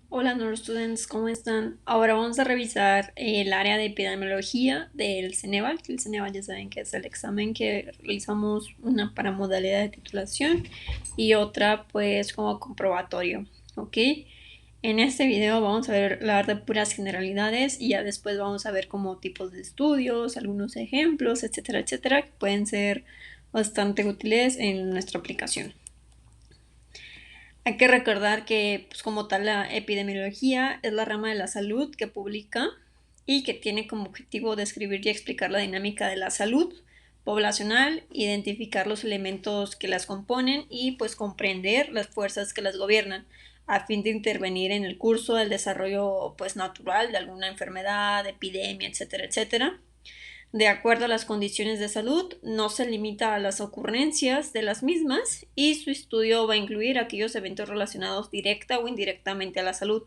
Hola, Nerd Students, ¿cómo están? Ahora vamos a revisar el área de epidemiología del Ceneval, que el Ceneval ya saben que es el examen que realizamos una para modalidad de titulación y otra pues como comprobatorio, ¿ok? En este video vamos a hablar de puras generalidades y ya después vamos a ver como tipos de estudios, algunos ejemplos, etcétera, etcétera, que pueden ser bastante útiles en nuestra aplicación. Hay que recordar que, pues, como tal, la epidemiología es la rama de la salud que publica y que tiene como objetivo describir y explicar la dinámica de la salud poblacional, identificar los elementos que las componen y pues comprender las fuerzas que las gobiernan a fin de intervenir en el curso del desarrollo pues natural de alguna enfermedad, epidemia, etcétera, etcétera. De acuerdo a las condiciones de salud, no se limita a las ocurrencias de las mismas y su estudio va a incluir aquellos eventos relacionados directa o indirectamente a la salud.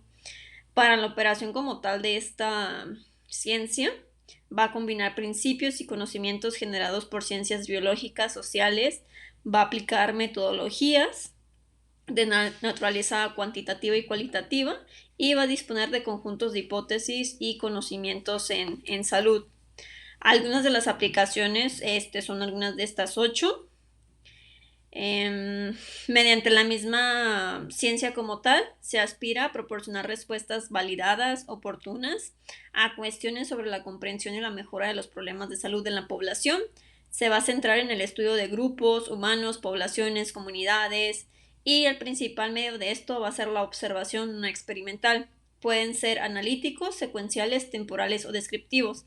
Para la operación como tal de esta ciencia, va a combinar principios y conocimientos generados por ciencias biológicas, sociales, va a aplicar metodologías de naturaleza cuantitativa y cualitativa y va a disponer de conjuntos de hipótesis y conocimientos en salud. Algunas de las aplicaciones son algunas de estas 8. Mediante la misma ciencia como tal, se aspira a proporcionar respuestas validadas, oportunas, a cuestiones sobre la comprensión y la mejora de los problemas de salud en la población. Se va a centrar en el estudio de grupos, humanos, poblaciones, comunidades, y el principal medio de esto va a ser la observación no experimental. Pueden ser analíticos, secuenciales, temporales o descriptivos.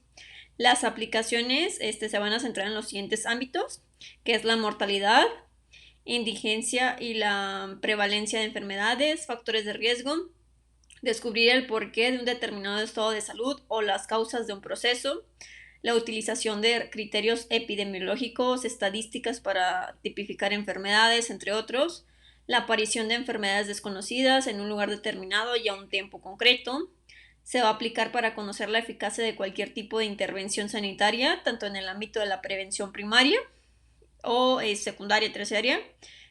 Las aplicaciones se van a centrar en los siguientes ámbitos, que es la mortalidad, indigencia y la prevalencia de enfermedades, factores de riesgo, descubrir el porqué de un determinado estado de salud o las causas de un proceso, la utilización de criterios epidemiológicos, estadísticas para tipificar enfermedades, entre otros, la aparición de enfermedades desconocidas en un lugar determinado y a un tiempo concreto. Se va a aplicar para conocer la eficacia de cualquier tipo de intervención sanitaria, tanto en el ámbito de la prevención primaria o secundaria y terciaria.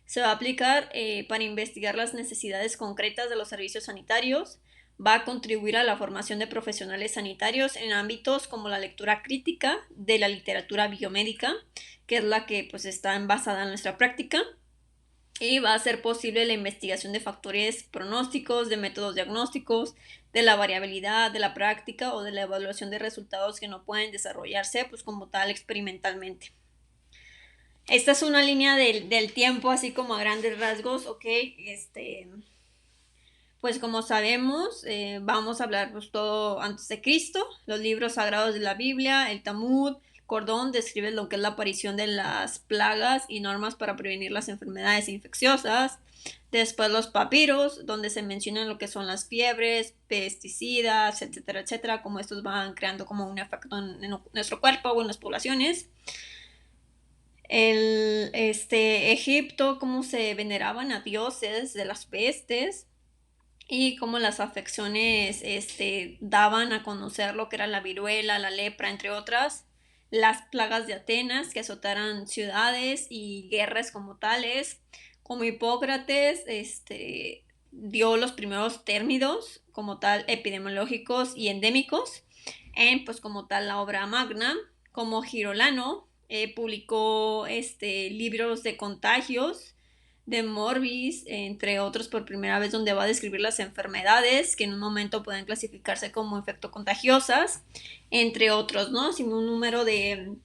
Se va a aplicar para investigar las necesidades concretas de los servicios sanitarios. Va a contribuir a la formación de profesionales sanitarios en ámbitos como la lectura crítica de la literatura biomédica, que es la que pues está basada en nuestra práctica, y va a ser posible la investigación de factores pronósticos, de métodos diagnósticos, de la variabilidad de la práctica o de la evaluación de resultados que no pueden desarrollarse pues como tal experimentalmente. Esta es una línea del tiempo así como a grandes rasgos, ok. Pues como sabemos, vamos a hablar pues todo antes de Cristo, los libros sagrados de la Biblia, el Talmud, Cordón describe lo que es la aparición de las plagas y normas para prevenir las enfermedades infecciosas. Después los papiros, donde se mencionan lo que son las fiebres, pesticidas, etcétera, etcétera, como estos van creando como un efecto en nuestro cuerpo o en las poblaciones. Egipto, cómo se veneraban a dioses de las pestes y cómo las afecciones daban a conocer lo que era la viruela, la lepra, entre otras. Las plagas de Atenas que azotaran ciudades y guerras como tales, como Hipócrates dio los primeros términos como tal epidemiológicos y endémicos en pues como tal la obra magna, como Girolano publicó libros de contagios de Morbis, entre otros por primera vez, donde va a describir las enfermedades que en un momento pueden clasificarse como efecto contagiosas, entre otros, ¿no? Sin un número de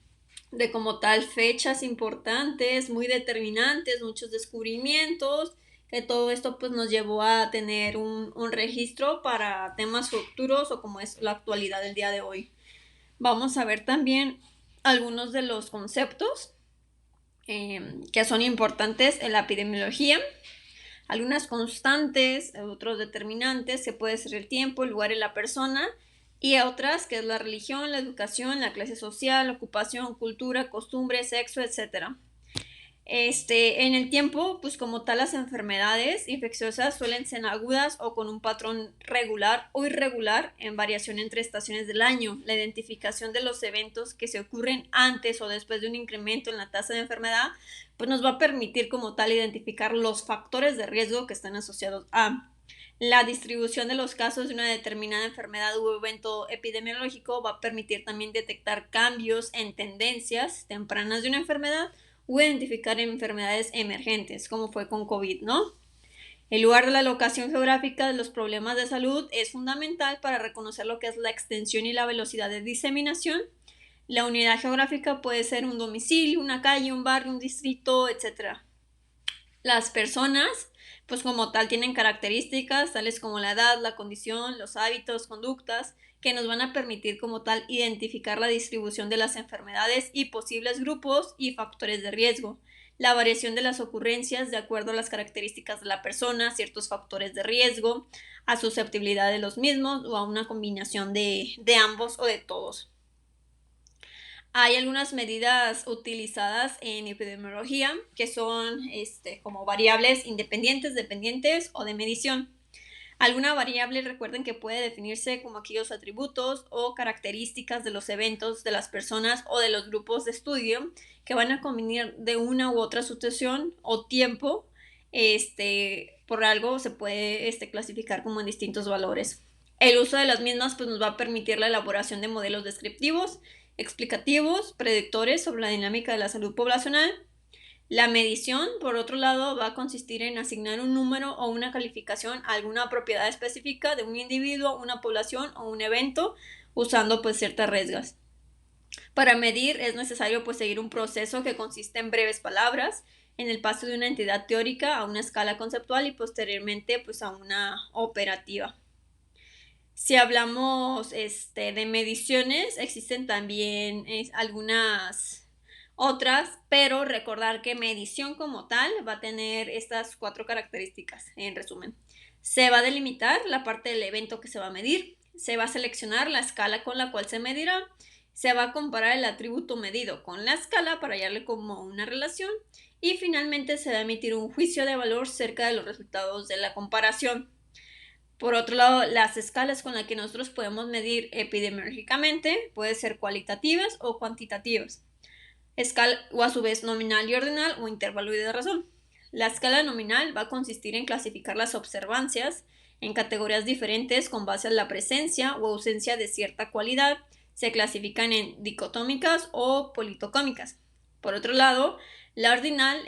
como tal fechas importantes, muy determinantes, muchos descubrimientos, que todo esto pues nos llevó a tener un registro para temas futuros o como es la actualidad del día de hoy. Vamos a ver también algunos de los conceptos que son importantes en la epidemiología, algunas constantes, otros determinantes, que puede ser el tiempo, el lugar y la persona, y otras que es la religión, la educación, la clase social, ocupación, cultura, costumbre, sexo, etcétera. En el tiempo, pues como tal las enfermedades infecciosas suelen ser agudas o con un patrón regular o irregular en variación entre estaciones del año. La identificación de los eventos que se ocurren antes o después de un incremento en la tasa de enfermedad, pues nos va a permitir como tal identificar los factores de riesgo que están asociados a. La distribución de los casos de una determinada enfermedad u evento epidemiológico va a permitir también detectar cambios en tendencias tempranas de una enfermedad o identificar enfermedades emergentes, como fue con COVID, ¿no? El lugar de la locación geográfica de los problemas de salud es fundamental para reconocer lo que es la extensión y la velocidad de diseminación. La unidad geográfica puede ser un domicilio, una calle, un barrio, un distrito, etc. Las personas, pues como tal, tienen características tales como la edad, la condición, los hábitos, conductas, que nos van a permitir como tal identificar la distribución de las enfermedades y posibles grupos y factores de riesgo. La variación de las ocurrencias de acuerdo a las características de la persona, ciertos factores de riesgo, a susceptibilidad de los mismos o a una combinación de ambos o de todos. Hay algunas medidas utilizadas en epidemiología que son como variables independientes, dependientes o de medición. Alguna variable, recuerden que puede definirse como aquellos atributos o características de los eventos, de las personas o de los grupos de estudio que van a convenir de una u otra situación o tiempo. Por algo se puede clasificar como en distintos valores. El uso de las mismas pues, nos va a permitir la elaboración de modelos descriptivos, explicativos, predictores sobre la dinámica de la salud poblacional. La medición, por otro lado, va a consistir en asignar un número o una calificación a alguna propiedad específica de un individuo, una población o un evento, usando pues ciertas reglas. Para medir es necesario pues seguir un proceso que consiste en breves palabras, en el paso de una entidad teórica a una escala conceptual y posteriormente pues a una operativa. Si hablamos de mediciones, existen también algunas otras, pero recordar que medición como tal va a tener estas 4 características, en resumen. Se va a delimitar la parte del evento que se va a medir, se va a seleccionar la escala con la cual se medirá, se va a comparar el atributo medido con la escala para hallarle como una relación y finalmente se va a emitir un juicio de valor cerca de los resultados de la comparación. Por otro lado, las escalas con las que nosotros podemos medir epidemiológicamente pueden ser cualitativas o cuantitativas. Escala o a su vez nominal y ordinal o intervalo de razón. La escala nominal va a consistir en clasificar las observancias en categorías diferentes con base a la presencia o ausencia de cierta cualidad. Se clasifican en dicotómicas o politocómicas. Por otro lado, la ordinal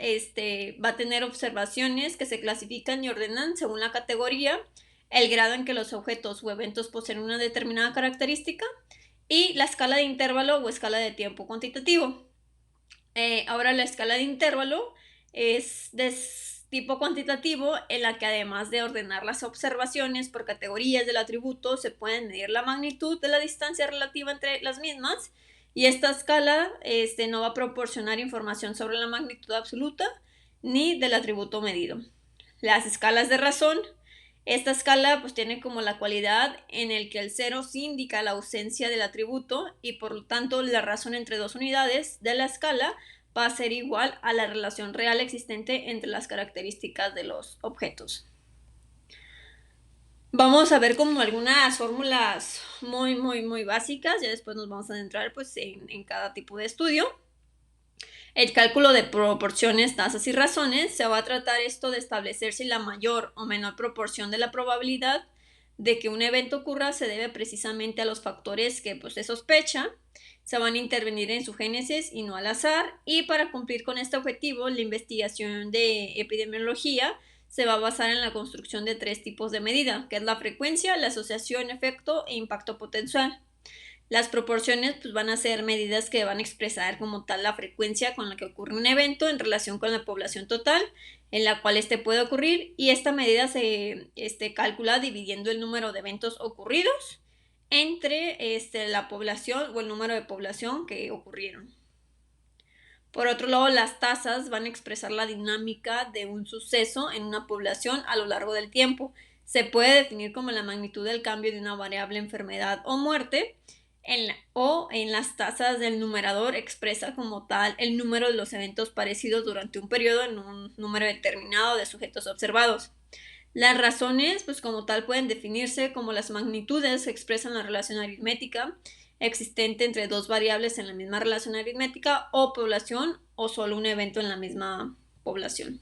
va a tener observaciones que se clasifican y ordenan según la categoría, el grado en que los objetos o eventos poseen una determinada característica y la escala de intervalo o escala de tiempo cuantitativo. Ahora la escala de intervalo es de tipo cuantitativo en la que además de ordenar las observaciones por categorías del atributo se puede medir la magnitud de la distancia relativa entre las mismas y esta escala no va a proporcionar información sobre la magnitud absoluta ni del atributo medido. Las escalas de razón. Esta escala pues tiene como la cualidad en el que el 0 sí indica la ausencia del atributo y por lo tanto la razón entre dos unidades de la escala va a ser igual a la relación real existente entre las características de los objetos. Vamos a ver como algunas fórmulas muy básicas, ya después nos vamos a adentrar pues en cada tipo de estudio. El cálculo de proporciones, tasas y razones, se va a tratar esto de establecer si la mayor o menor proporción de la probabilidad de que un evento ocurra se debe precisamente a los factores que pues, se sospecha, se van a intervenir en su génesis y no al azar, y para cumplir con este objetivo, la investigación de epidemiología se va a basar en la construcción de 3 tipos de medida, que es la frecuencia, la asociación, efecto e impacto potencial. Las proporciones pues, van a ser medidas que van a expresar como tal la frecuencia con la que ocurre un evento en relación con la población total en la cual puede ocurrir y esta medida se calcula dividiendo el número de eventos ocurridos entre la población o el número de población que ocurrieron. Por otro lado, las tasas van a expresar la dinámica de un suceso en una población a lo largo del tiempo. Se puede definir como la magnitud del cambio de una variable enfermedad o muerte en las tasas del numerador expresa como tal el número de los eventos parecidos durante un periodo en un número determinado de sujetos observados. Las razones, pues como tal, pueden definirse como las magnitudes que expresan la relación aritmética existente entre dos variables en la misma relación aritmética o población o solo un evento en la misma población.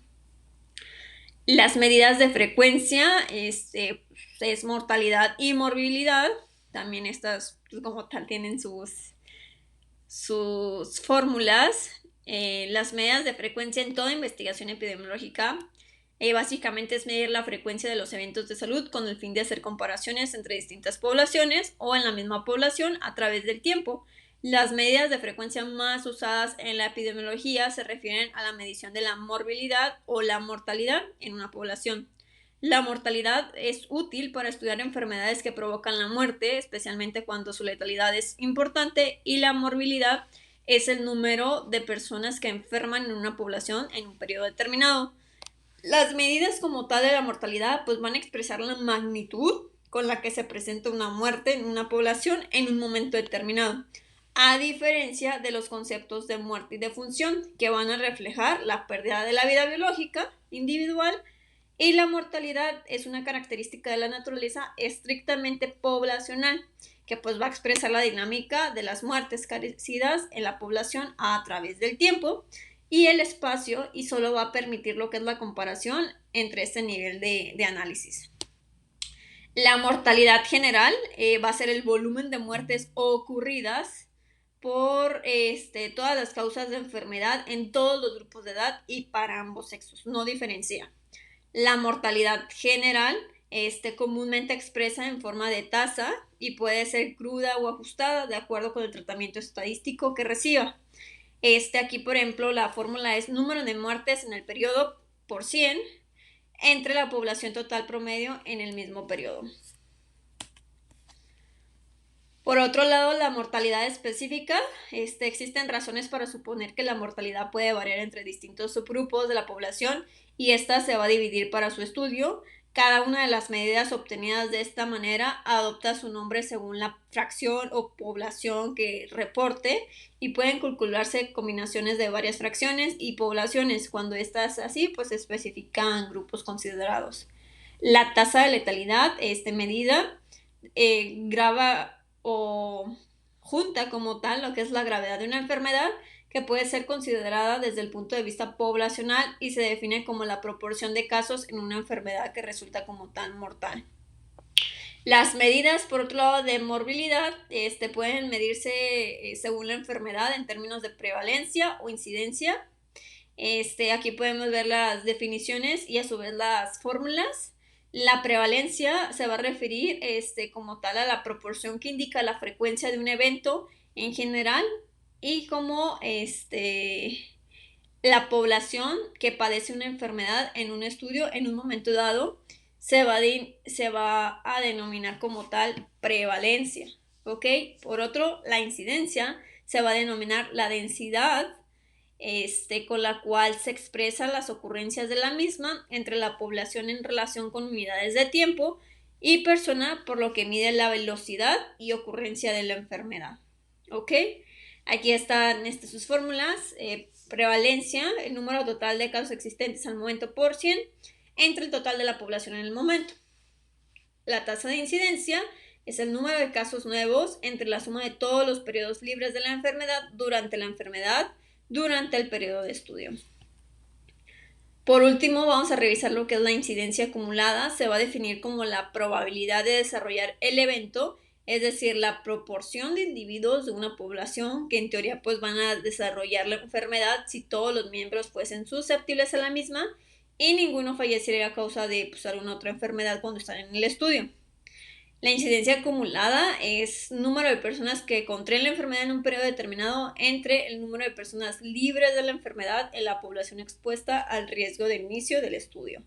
Las medidas de frecuencia es mortalidad y morbilidad. También estas pues, como tal tienen sus fórmulas. Las medidas de frecuencia en toda investigación epidemiológica básicamente es medir la frecuencia de los eventos de salud con el fin de hacer comparaciones entre distintas poblaciones o en la misma población a través del tiempo. Las medidas de frecuencia más usadas en la epidemiología se refieren a la medición de la morbilidad o la mortalidad en una población. La mortalidad es útil para estudiar enfermedades que provocan la muerte, especialmente cuando su letalidad es importante, y la morbilidad es el número de personas que enferman en una población en un periodo determinado. Las medidas como tal de la mortalidad pues van a expresar la magnitud con la que se presenta una muerte en una población en un momento determinado, a diferencia de los conceptos de muerte y de función, que van a reflejar la pérdida de la vida biológica individual, y la mortalidad es una característica de la naturaleza estrictamente poblacional, que pues va a expresar la dinámica de las muertes carecidas en la población a través del tiempo y el espacio, y solo va a permitir lo que es la comparación entre este nivel de análisis. La mortalidad general va a ser el volumen de muertes ocurridas por todas las causas de enfermedad en todos los grupos de edad y para ambos sexos, no diferencia. La mortalidad general comúnmente expresa en forma de tasa y puede ser cruda o ajustada de acuerdo con el tratamiento estadístico que reciba. Aquí, por ejemplo, la fórmula es número de muertes en el periodo por 100 entre la población total promedio en el mismo periodo. Por otro lado, la mortalidad específica, existen razones para suponer que la mortalidad puede variar entre distintos subgrupos de la población y esta se va a dividir para su estudio. Cada una de las medidas obtenidas de esta manera adopta su nombre según la fracción o población que reporte y pueden calcularse combinaciones de varias fracciones y poblaciones. Cuando estas así, pues se especifican grupos considerados. La tasa de letalidad, medida, graba o junta como tal lo que es la gravedad de una enfermedad, que puede ser considerada desde el punto de vista poblacional y se define como la proporción de casos en una enfermedad que resulta como tan mortal. Las medidas, por otro lado, de morbilidad pueden medirse según la enfermedad en términos de prevalencia o incidencia. Aquí podemos ver las definiciones y a su vez las fórmulas. La prevalencia se va a referir como tal a la proporción que indica la frecuencia de un evento en general y como la población que padece una enfermedad en un estudio en un momento dado se va a denominar como tal prevalencia, ¿ok? Por otro, la incidencia se va a denominar la densidad con la cual se expresan las ocurrencias de la misma entre la población en relación con unidades de tiempo y persona, por lo que mide la velocidad y ocurrencia de la enfermedad. ¿Ok? Aquí están sus fórmulas. Prevalencia, el número total de casos existentes al momento por 100 entre el total de la población en el momento. La tasa de incidencia es el número de casos nuevos entre la suma de todos los periodos libres de la enfermedad durante el periodo de estudio. Por último, vamos a revisar lo que es la incidencia acumulada. Se va a definir como la probabilidad de desarrollar el evento, es decir, la proporción de individuos de una población que en teoría pues van a desarrollar la enfermedad si todos los miembros fuesen susceptibles a la misma y ninguno falleciera a causa de alguna otra enfermedad cuando están en el estudio. La incidencia acumulada es número de personas que contraen la enfermedad en un periodo determinado entre el número de personas libres de la enfermedad en la población expuesta al riesgo de inicio del estudio.